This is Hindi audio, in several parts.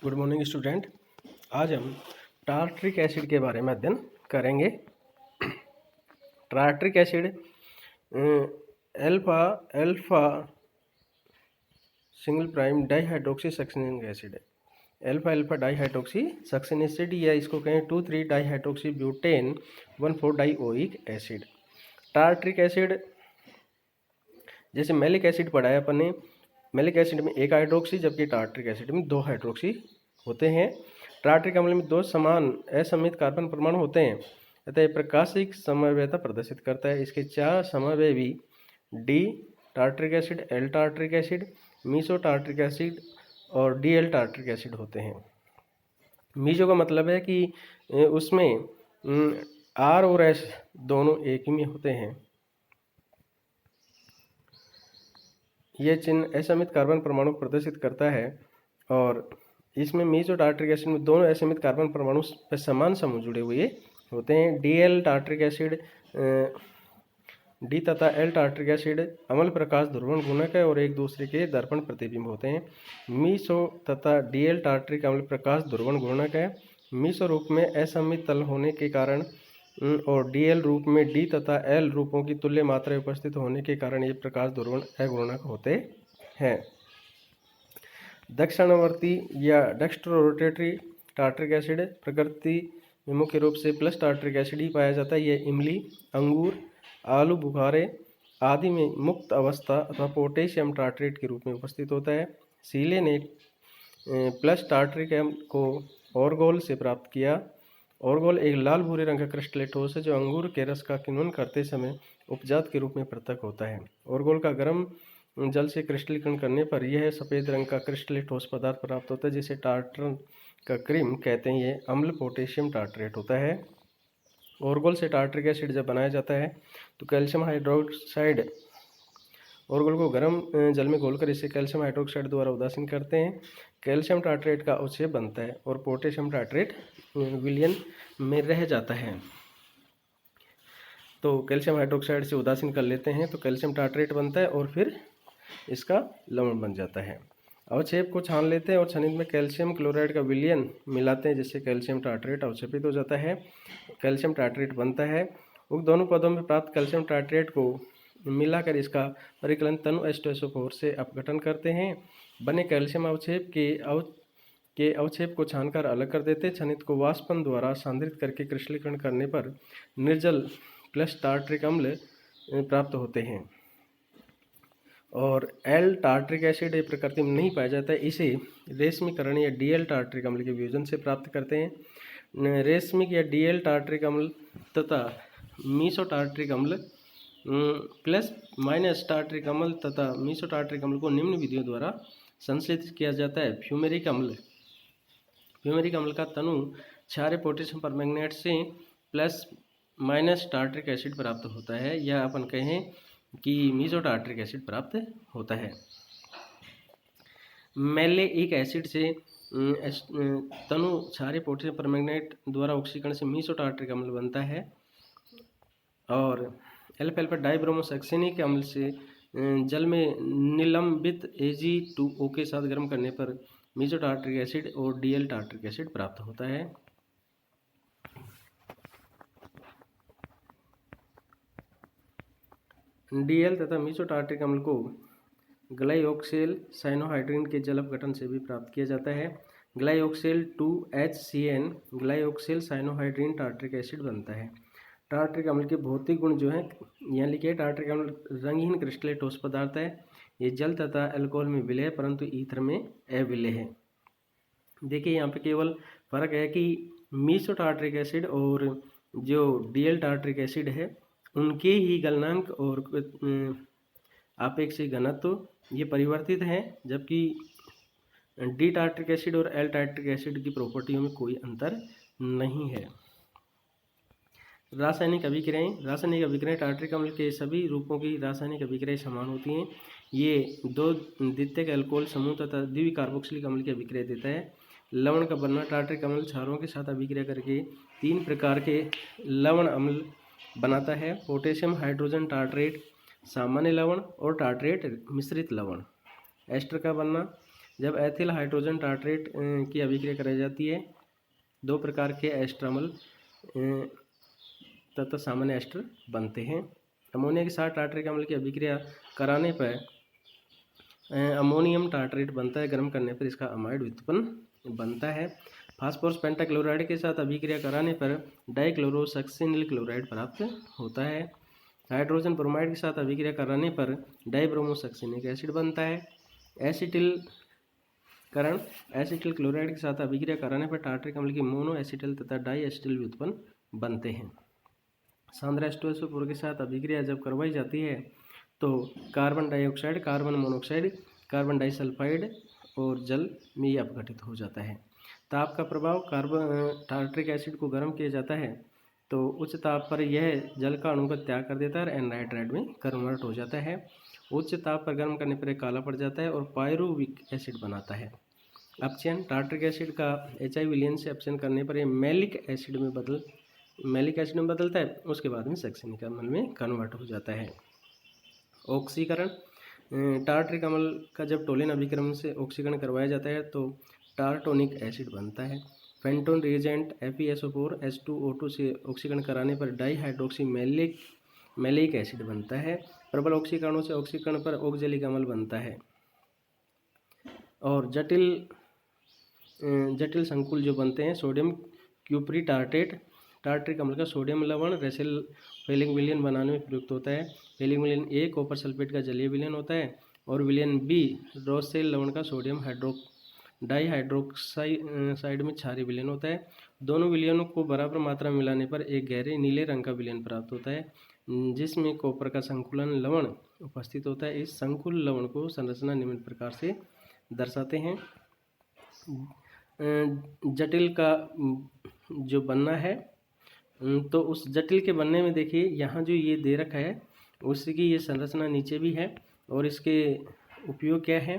Good morning student. आज हम टार्ट्रिक एसिड के बारे में अध्ययन करेंगे। Tartaric acid alpha alpha single prime dihydroxy succinic acid है। Alpha alpha dihydroxy succinic acid या इसको कहें 2,3 dihydroxy butane 1,4 dioic acid. Tartaric acid जैसे मैलिक एसिड पढ़ा है अपन ने, मैलिक एसिड में एक हाइड्रोक्सी जबकि टार्ट्रिक एसिड में 2 हाइड्रोक्सी होते हैं। टार्ट्रिक अम्ल में 2 समान असममित कार्बन परमाणु होते हैं अतः प्रकाशिक समन्वयता प्रदर्शित करता है। इसके 4 समन्वयी D tartaric acid, L tartaric acid, meso tartaric acid और डी एल टार्ट्रिक एसिड होते हैं। मीसो का मतलब है कि उसमें आर और एस दोनों एक ही में होते हैं। यह चिन्ह असममित कार्बन परमाणु प्रदर्शित करता है और इसमें मीसो टार्ट्रिक एसिड में दोनों असममित कार्बन परमाणु पर समान समूह जुड़े हुए होते हैं। D L tartaric acid D तथा एल टार्ट्रिक एसिड अम्ल प्रकाश ध्रुवण गुणक है और एक दूसरे के दर्पण प्रतिबिंब होते हैं। मीसो तथा डी एल टार्ट्रिक अम्ल प्रकाश ध्रुवण गुणक है। मीसो रूप में असममित तल होने के कारण और डी एल रूप में डी तथा एल रूपों की तुल्य मात्रा उपस्थित होने के कारण ये प्रकाश ध्रुवण अगुणक होते हैं। दक्षिणावर्ती या डेक्स्ट्रो-रोटेटरी टार्ट्रिक एसिड प्रकृति में मुख्य रूप से प्लस टार्ट्रिक एसिड ही पाया जाता है। यह इमली, अंगूर, आलू बुखारे आदि में मुक्त अवस्था अथवा पोटेशियम टार्ट्रेट के रूप में उपस्थित होता है। सीले ने प्लस टार्ट्रिक एसिड को ऑर्गोल से प्राप्त किया। ऑर्गोल एक लाल भूरे रंग का क्रिस्टलीय ठोस है जो अंगूर के रस का किण्वन करते समय उपजात के रूप में पृथक होता है। ऑर्गोल का गर्म जल से क्रिस्टलीकरण करने पर यह सफ़ेद रंग का क्रिस्टलीय ठोस पदार्थ प्राप्त होता है जिसे टार्टर का क्रीम कहते हैं। यह अम्ल पोटेशियम टार्ट्रेट होता है। ऑर्गोल से टार्ट्रिक एसिड जब बनाया जाता है तो कैल्शियम हाइड्रोक्साइड ऑर्गोल को गर्म जल में घोलकर इसे कैल्शियम हाइड्रोक्साइड द्वारा उदासीन करते हैं। कैल्शियम टार्ट्रेट का अवक्षेप बनता है और पोटेशियम टार्ट्रेट विलयन में रह जाता है। तो कैल्शियम हाइड्रोक्साइड से उदासीन कर लेते हैं तो कैल्शियम टार्ट्रेट बनता है और फिर इसका लवण बन जाता है। अवक्षेप को छान लेते हैं और छनिक में कैल्शियम क्लोराइड का विलयन मिलाते हैं जिससे कैल्शियम टार्ट्रेट अवक्षेपित हो जाता है, कैल्शियम टार्ट्रेट बनता है। उक्त दोनों पदों में प्राप्त कैल्शियम टार्ट्रेट को मिलाकर इसका परिकलन तनु H2SO4 से अपघटन करते हैं। बने कैल्शियम अवक्षेप के अवक्षेप को छानकर अलग कर देते हैं। छनित को वाष्पन द्वारा सांद्रित करके क्रिस्टलीकरण करने पर निर्जल प्लस टार्ट्रिक अम्ल प्राप्त होते हैं। और एल टार्ट्रिक एसिड प्रकृति में नहीं पाया जाता है, इसे रेशमीकरण या डी एल टार्ट्रिक अम्ल के वियोजन से प्राप्त करते हैं। रेशमिक या डी एल टार्ट्रिक अम्ल तथा मीसो टार्ट्रिक अम्ल प्लस माइनस टार्ट्रिक अम्ल तथा मीसो टार्ट्रिक अम्ल को निम्न विधियों द्वारा संश्लेषित किया जाता है। फ्यूमेरिक अम्ल का तनु क्षारीय पोटेशियम परमैंगनेट से प्लस माइनस टार्ट्रिक एसिड प्राप्त होता है या अपन कहें कि मीसो टार्ट्रिक एसिड प्राप्त होता है। मैलेइक एसिड से तनु क्षारीय पोटेशियम परमैंगनेट द्वारा ऑक्सीकरण से मीसो टार्ट्रिक अम्ल बनता है और अल्फा अल्फा डाइब्रोमोसैक्सेनिक अम्ल से जल में निलंबित Ag2O के साथ गर्म करने पर मीसो टार्ट्रिक एसिड और डीएल टार्ट्रिक एसिड प्राप्त होता है। डीएल तथा मीसो टार्ट्रिक अम्ल को ग्लाइऑक्सेल साइनोहाइड्रिन के जल अपघटन से भी प्राप्त किया जाता है। ग्लाइऑक्सेल 2HCN ग्लाइऑक्सेल साइनोहाइड्रिन टार्ट्रिक एसिड बनता है। टार्ट्रिक अम्ल के भौतिक गुण जो हैं यहाँ लिखे। टार्ट्रिक अम्ल रंगहीन क्रिस्टलीय ठोस पदार्थ है। ये जल तथा अल्कोहल में विलय है परंतु ईथर में अविलय है। देखिए यहाँ पे केवल फर्क है कि मीसो टार्ट्रिक एसिड और जो डीएल टार्ट्रिक एसिड है उनके ही गलनांक और आपेक्षिक घनत्व ये परिवर्तित हैं जबकि डी टार्ट्रिक एसिड और एल टार्ट्रिक एसिड की प्रॉपर्टियों में कोई अंतर नहीं है। रासायनिक अभिक्रियाएं टार्ट्रिक अम्ल के सभी रूपों की रासायनिक अभिक्रियाएं समान होती हैं। ये 2 द्वितीयक अल्कोहल समूह तथा द्विकार्बोक्सिलिक अम्ल की अभिक्रिया देता है। लवण का बनना टार्ट्रिक अम्ल क्षारों के साथ अभिक्रिया करके 3 प्रकार के लवण अम्ल बनाता है। पोटेशियम हाइड्रोजन टार्ट्रेट, सामान्य लवण और टार्ट्रेट मिश्रित लवण। एस्टर का बनना जब एथिल हाइड्रोजन टार्ट्रेट की अभिक्रिया कराई जाती है, दो प्रकार के एस्टर तथा सामान्य एस्टर बनते हैं। अमोनिया के साथ टार्ट्रिक अम्ल की अभिक्रिया कराने पर अमोनियम टार्ट्रेट बनता है। गर्म करने पर इसका अमाइड व्युत्पन्न बनता है। फास्फोरस पेंटाक्लोराइड के साथ अभिक्रिया कराने पर डाइक्लोरोसक्सिनिल क्लोराइड प्राप्त होता है। हाइड्रोजन ब्रोमाइड के साथ अभिक्रिया कराने पर डाइब्रोमोसक्सिनिक एसिड बनता है। एसिटिल क्लोराइड के साथ अभिक्रिया कराने पर टार्ट्रिक अम्ल की मोनो एसिटिल तथा डाई एसिटिल व्युत्पन्न बनते हैं। सांद्र H2SO4 के साथ अभिक्रिया जब करवाई जाती है तो carbon dioxide, carbon monoxide, carbon disulphide और जल में अपघटित हो जाता है। ताप का प्रभाव, टार्ट्रिक एसिड को गर्म किया जाता है तो उच्च ताप पर यह जल का अणु का त्याग कर देता है और एनहाइड्राइड में कन्वर्ट हो जाता है। उच्च ताप पर गर्म करने पर यह काला पड़ जाता है और पायरुविक एसिड बनाता है। अपचयन, टार्ट्रिक एसिड का HI विलयन से अपचयन करने पर यह मैलिक एसिड में बदलता है। उसके बाद में सक्सिनिक अम्ल में कन्वर्ट हो जाता है। ऑक्सीकरण, टार्ट्रिक अम्ल का जब टोलिन अभिक्रमण से ऑक्सीकरण करवाया जाता है तो टार्टोनिक एसिड बनता है। फेंटोन रिएजेंट FeSO4 H2O2 से ऑक्सीकरण कराने पर डाईहाइड्रोक्सी मैलिक एसिड बनता है। प्रबल ऑक्सीकरणों से ऑक्सीकरण पर ऑक्जेलिक अम्ल बनता है। और जटिल संकुल जो बनते हैं, सोडियम क्यूपरी टार्ट्रिक अम्ल का सोडियम लवण रेसिल फेलिंग विलयन बनाने में प्रयुक्त होता है। फेलिंग विलयन A कॉपर सल्फेट का जलीय विलयन होता है और विलयन B रोसेल लवण का सोडियम डाईहाइड्रोक्साइड में क्षारीय विलयन होता है। दोनों विलयनों को बराबर मात्रा में मिलाने पर एक गहरे नीले रंग का विलयन प्राप्त होता है जिसमें कॉपर का संकुलन लवण उपस्थित होता है। इस संकुल लवण को संरचना निम्न प्रकार से दर्शाते हैं। जटिल का जो बनना है तो उस जटिल के बनने में देखिए यहाँ जो ये दे रखा है उसकी ये संरचना नीचे भी है और इसके उपयोग क्या है।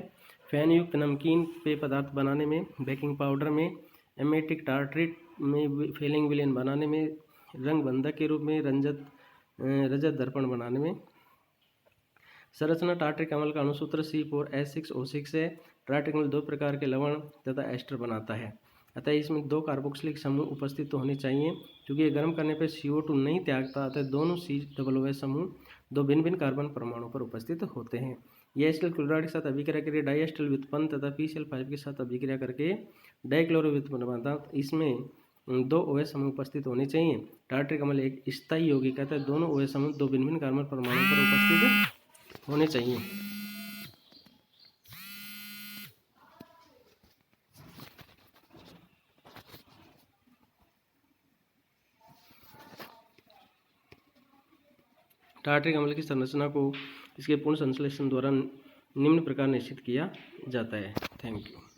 फैन युक्त नमकीन पेय पदार्थ बनाने में, बेकिंग पाउडर में, एमेटिक टार्ट्रेट में, फेलिंग विलयन बनाने में, रंग बंधक के रूप में, रजत दर्पण बनाने में। संरचना टार्ट्रिक अम्ल का अणुसूत्र C4H6O6 है। टार्ट्रिक अम्ल दो प्रकार के लवण तथा एस्टर बनाता है, अतः इसमें दो कार्बोक्सिलिक समूह उपस्थित तो होने चाहिए। क्योंकि गर्म करने पर CO2 नहीं त्यागता, अतः दोनों COOH समूह दो भिन्न भिन्न कार्बन परमाणु पर उपस्थित होते हैं। यह एसिटिल क्लोराइड के साथ अभिक्रिया करके डाइएस्टिल व्युत्पन्न तथा PCl5 के साथ अभिक्रिया करके डाइक्लोरो व्युत्पन्न बनता। इसमें दो OH समूह उपस्थित होने चाहिए। टार्ट्रिक अम्ल एक स्थायी यौगिक है, अतः दोनों OH समूह दो भिन्न भिन्न कार्बन परमाणु पर उपस्थित होने चाहिए। टार्ट्रिक अम्ल की संरचना को इसके पूर्ण संश्लेषण द्वारा निम्न प्रकार निश्चित किया जाता है। Thank you.